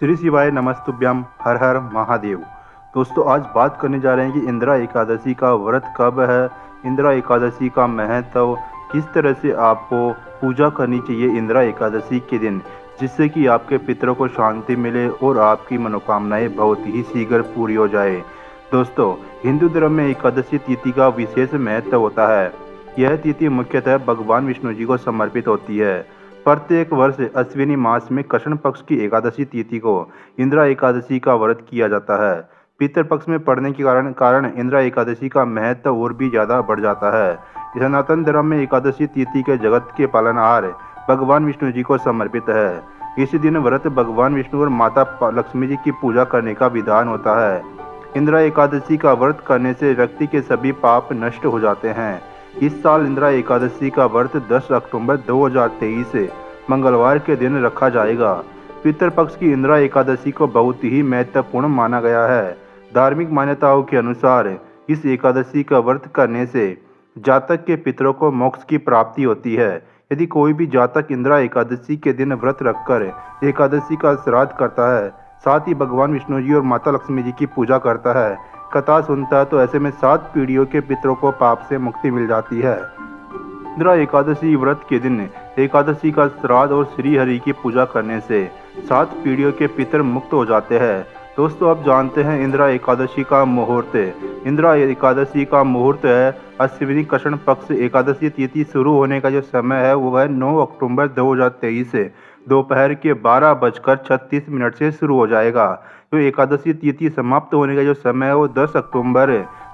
श्री शिवाय नमस्तुभ्यम हर हर महादेव। दोस्तों आज बात करने जा रहे हैं कि इंदिरा एकादशी का व्रत कब है, इंदिरा एकादशी का महत्व, किस तरह से आपको पूजा करनी चाहिए इंदिरा एकादशी के दिन, जिससे कि आपके पितरों को शांति मिले और आपकी मनोकामनाएं बहुत ही शीघ्र पूरी हो जाए। दोस्तों हिंदू धर्म में एकादशी तिथि का विशेष महत्व होता है। यह तिथि मुख्यतः भगवान विष्णु जी को समर्पित होती है। प्रत्येक वर्ष अश्विनी मास में कृष्ण पक्ष की एकादशी तिथि को इंदिरा एकादशी का व्रत किया जाता है। पितृ पक्ष में पड़ने के कारण इंदिरा एकादशी का महत्व और भी ज़्यादा बढ़ जाता है। सनातन धर्म में एकादशी तिथि के जगत के पालनहार भगवान विष्णु जी को समर्पित है। इस दिन व्रत भगवान विष्णु और माता लक्ष्मी जी की पूजा करने का विधान होता है। इंदिरा एकादशी का व्रत करने से व्यक्ति के सभी पाप नष्ट हो जाते हैं। इस साल इंदिरा एकादशी का व्रत 10 अक्टूबर 2023 मंगलवार के दिन रखा जाएगा। पितृपक्ष की इंदिरा एकादशी को बहुत ही महत्वपूर्ण माना गया है। धार्मिक मान्यताओं के अनुसार इस एकादशी का व्रत करने से जातक के पितरों को मोक्ष की प्राप्ति होती है। यदि कोई भी जातक इंदिरा एकादशी के दिन व्रत रखकर एकादशी का श्राद्ध करता है, साथ ही भगवान विष्णु जी और माता लक्ष्मी जी की पूजा करता है, कथा सुनता है, तो ऐसे में 7 पीढ़ियों के पितरों को पाप से मुक्ति मिल जाती है। इंदिरा एकादशी व्रत के दिन एकादशी का श्राद्ध और श्री हरि की पूजा करने से 7 पीढ़ियों के पितर मुक्त हो जाते हैं। दोस्तों अब जानते हैं इंदिरा एकादशी का मुहूर्त। इंदिरा एकादशी का मुहूर्त है अश्विनी कृष्ण पक्ष एकादशी तिथि शुरू होने का जो समय है वो है 9 अक्टूबर 2023 से दोपहर के 12:36 से शुरू हो जाएगा। तो एकादशी तिथि समाप्त होने का जो समय है वो 10 अक्टूबर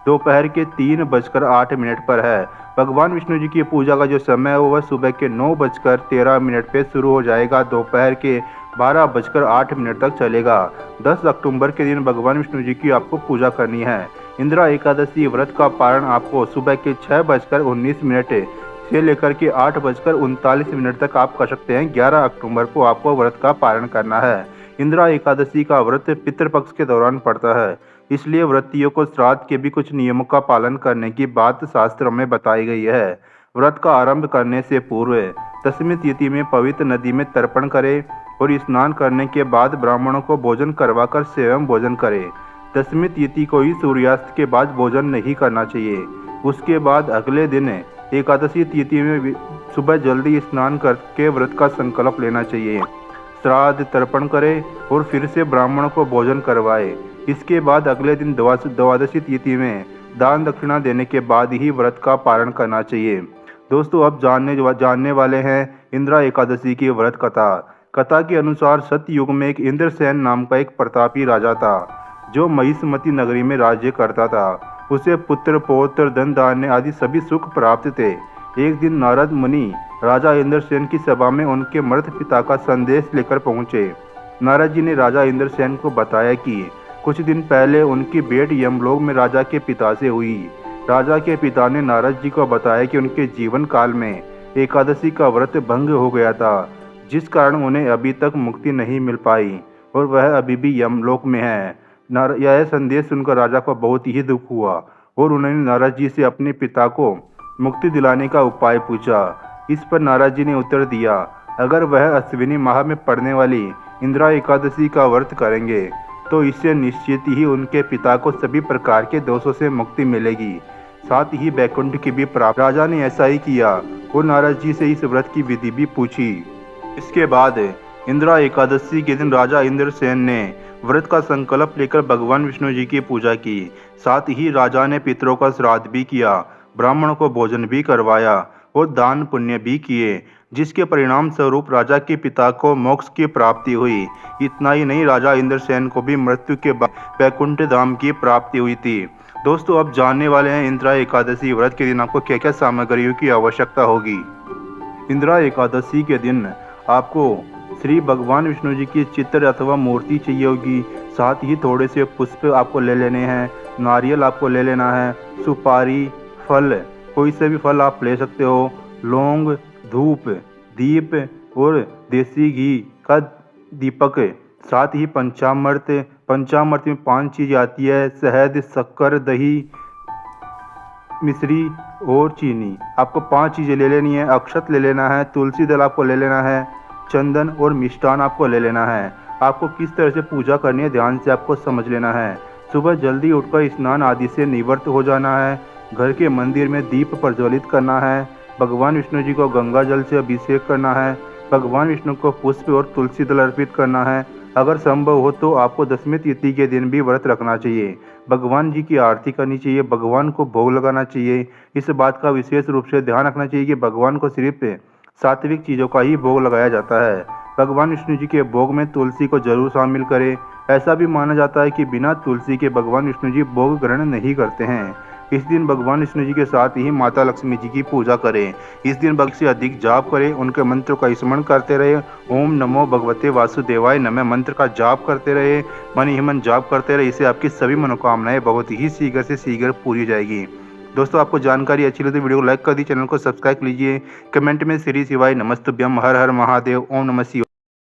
दोपहर के 3:08 पर है। भगवान विष्णु जी की पूजा का जो समय है वो सुबह के 9:13 पे शुरू हो जाएगा, दोपहर के 12:08 तक चलेगा। 10 अक्टूबर के दिन भगवान विष्णु जी की आपको पूजा करनी है। इंदिरा एकादशी व्रत का पारण आपको सुबह के 6:19 से लेकर के 8:39 तक आप कर सकते हैं। 11 अक्टूबर को आपको व्रत का पारण करना है। इंदिरा एकादशी का व्रत पितृपक्ष के दौरान पड़ता है, इसलिए व्रतियों को श्राद्ध के भी कुछ नियमों का पालन करने की बात शास्त्रों में बताई गई है। व्रत का आरंभ करने से पूर्व दशमी तिथि में पवित्र नदी में तर्पण करें और स्नान करने के बाद ब्राह्मणों को भोजन करवाकर स्वयं भोजन करें। दशमी तिथि को ही सूर्यास्त के बाद भोजन नहीं करना चाहिए। उसके बाद अगले दिन एकादशी तिथि में सुबह जल्दी स्नान करके व्रत का संकल्प लेना चाहिए। श्राद्ध तर्पण करें और फिर से ब्राह्मणों को भोजन करवाएं। इसके बाद अगले दिन द्वादशी तिथि में दान दक्षिणा देने के बाद ही व्रत का पारण करना चाहिए। दोस्तों अब जानने वाले हैं इंदिरा एकादशी की व्रत कथा। कथा के अनुसार सतयुग में एक इंद्रसेन नाम का एक प्रतापी राजा था जो महिष्मती नगरी में राज्य करता था। उसे पुत्र पौत्र धन धान्य आदि सभी सुख प्राप्त थे। एक दिन नारद मुनि राजा इंद्रसेन की सभा में उनके मृत पिता का संदेश लेकर पहुंचे। नारद जी ने राजा इंद्रसेन को बताया कि कुछ दिन पहले उनकी भेंट यमलोक में राजा के पिता से हुई। राजा के पिता ने नारद जी को बताया कि उनके जीवन काल में एकादशी का व्रत भंग हो गया था, जिस कारण उन्हें अभी तक मुक्ति नहीं मिल पाई और वह अभी भी यमलोक में है। यह संदेश सुनकर राजा को बहुत ही दुख हुआ और उन्होंने नारद जी से अपने पिता को मुक्ति दिलाने का उपाय पूछा। इस पर नारद जी ने उत्तर दिया, अगर वह अश्विनी माह में पड़ने वाली इंदिरा एकादशी का व्रत करेंगे तो इससे निश्चित ही उनके पिता को सभी प्रकार के दोषों से मुक्ति मिलेगी, साथ ही वैकुंठ की भी प्राप्ति। राजा ने ऐसा ही किया और नारद जी से इस व्रत की विधि भी पूछी। इसके बाद इंदिरा एकादशी के दिन राजा इंद्रसेन ने व्रत का संकल्प लेकर भगवान विष्णु जी की पूजा की। साथ ही राजा ने पितरों का श्राद्ध भी किया, ब्राह्मणों को भोजन भी करवाया और दान पुण्य भी किए, जिसके परिणाम स्वरूप राजा के पिता को मोक्ष की प्राप्ति हुई। इतना ही नहीं, राजा इंद्रसेन को भी मृत्यु के बाद वैकुंठ धाम की प्राप्ति हुई थी। दोस्तों अब जानने वाले हैं इंदिरा एकादशी व्रत के दिन आपको क्या क्या सामग्रियों की आवश्यकता होगी। इंदिरा एकादशी के दिन आपको श्री भगवान विष्णु जी की चित्र अथवा मूर्ति चाहिए होगी। साथ ही थोड़े से पुष्प आपको ले लेने हैं, नारियल आपको ले लेना है, सुपारी, फल, कोई से भी फल आप ले सकते हो, लौंग, धूप, दीप और देसी घी का दीपक, साथ ही पंचामृत। पंचामृत में 5 चीज़ आती है, शहद, शक्कर, दही, मिश्री और चीनी। आपको 5 चीज़ें ले लेनी है। अक्षत ले लेना है, तुलसी दल आपको ले लेना है, चंदन और मिष्ठान आपको ले लेना है। आपको किस तरह से पूजा करनी है ध्यान से आपको समझ लेना है। सुबह जल्दी उठकर स्नान आदि से निवृत्त हो जाना है। घर के मंदिर में दीप प्रज्वलित करना है। भगवान विष्णु जी को गंगा जल से अभिषेक करना है। भगवान विष्णु को पुष्प और तुलसी दल अर्पित करना है। अगर संभव हो तो आपको दशमी तिथि के दिन भी व्रत रखना चाहिए। भगवान जी की आरती करनी चाहिए। भगवान को भोग लगाना चाहिए। इस बात का विशेष रूप से ध्यान रखना चाहिए कि भगवान को सिर्फ सात्विक चीज़ों का ही भोग लगाया जाता है। भगवान विष्णु जी के भोग में तुलसी को जरूर शामिल करें। ऐसा भी माना जाता है कि बिना तुलसी के भगवान विष्णु जी भोग ग्रहण नहीं करते हैं। इस दिन भगवान विष्णु जी के साथ ही माता लक्ष्मी जी की पूजा करें। इस दिन भक्त से अधिक जाप करें। उनके मंत्र का स्मरण करते रहे। ओम नमो भगवते वासुदेवाय नमः मंत्र का जाप करते रहे। मन ही मन जाप करते रहे। इससे आपकी सभी मनोकामनाएं बहुत ही शीघ्र से शीघ्र पूरी हो जाएगी। दोस्तों, आपको जानकारी अच्छी लगी तो वीडियो को लाइक कर दी, चैनल को सब्सक्राइब कीजिए। कमेंट में श्री शिवाय नमस्तुभ्यम, हर हर महादेव, ओम नमः शिवाय।